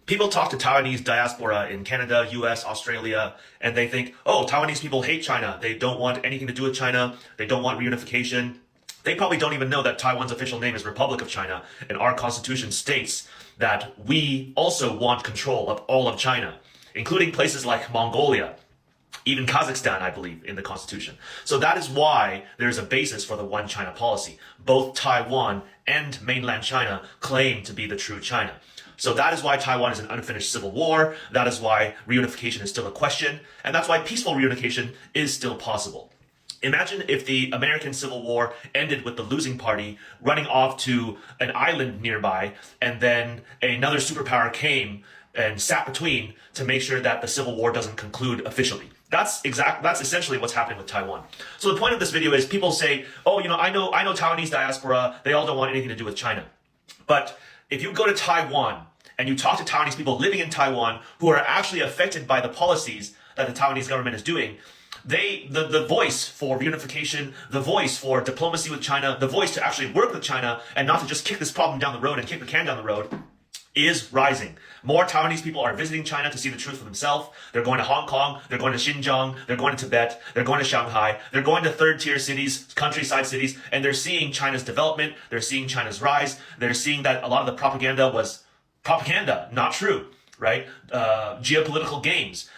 People talk to Taiwanese diaspora in Canada, US, Australia, and they think, oh, Taiwanese people hate China. They don't want anything to do with China. They don't want reunification. They probably don't even know that Taiwan's official name is Republic of China, and our constitution states that we also want control of all of China, including places like Mongolia, even Kazakhstan, I believe, in the constitution. So that is why there's a basis for the one China policy. Both Taiwan and mainland China claim to be the true China. So that is why Taiwan is an unfinished civil war. That is why reunification is still a question. And that's why peaceful reunification is still possible. Imagine if the American Civil War ended with the losing party running off to an island nearby, and then another superpower came and sat between to make sure that the Civil War doesn't conclude officially. That's essentially what's happening with Taiwan. So the point of this video is people say, oh, I know Taiwanese diaspora, they all don't want anything to do with China. But if you go to Taiwan and you talk to Taiwanese people living in Taiwan who are actually affected by the policies that the Taiwanese government is doing, the voice for reunification, the voice for diplomacy with China, the voice to actually work with China and not to just kick this problem down the road and kick the can down the road is rising. More Taiwanese people are visiting China to see the truth for themselves. They're going to Hong Kong, they're going to Xinjiang, they're going to Tibet, they're going to Shanghai, they're going to third-tier cities, countryside cities, and they're seeing China's development, they're seeing China's rise, they're seeing that a lot of the propaganda was propaganda, not true, right? Geopolitical games,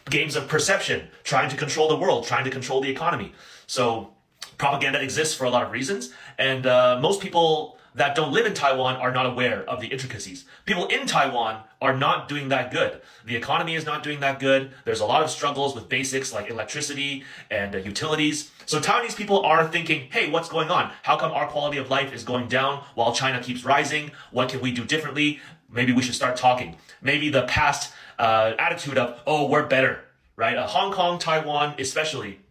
games of perception, trying to control the world, trying to control the economy. So propaganda exists for a lot of reasons, and most people that don't live in Taiwan are not aware of the intricacies. People in Taiwan are not doing that good. The economy is not doing that good. There's a lot of struggles with basics like electricity and utilities. So Taiwanese people are thinking, hey, what's going on? How come our quality of life is going down while China keeps rising? What can we do differently? Maybe we should start talking. Maybe the past attitude of, oh, we're better, right? Hong Kong, Taiwan especially,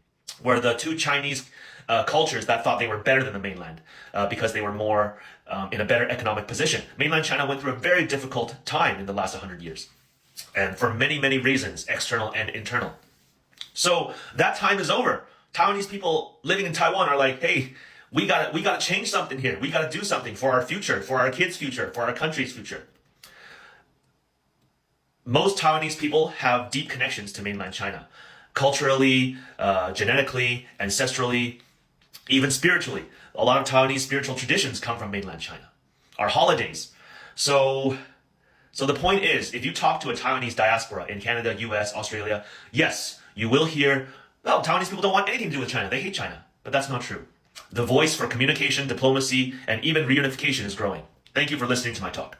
were the two Chinese cultures that thought they were better than the mainland because they were more in a better economic position. Mainland China went through a very difficult time in the last 100 years, and for many, many reasons, external and internal. So that time is over. Taiwanese people living in Taiwan are like, hey, we gotta change something here. We gotta do something for our future, for our kids' future, for our country's future. Most Taiwanese people have deep connections to mainland China, culturally, genetically, ancestrally, even spiritually. A lot of Taiwanese spiritual traditions come from mainland China. Our holidays. So the point is, if you talk to a Taiwanese diaspora in Canada, US, Australia, yes, you will hear, well, Taiwanese people don't want anything to do with China. They hate China. But that's not true. The voice for communication, diplomacy, and even reunification is growing. Thank you for listening to my talk.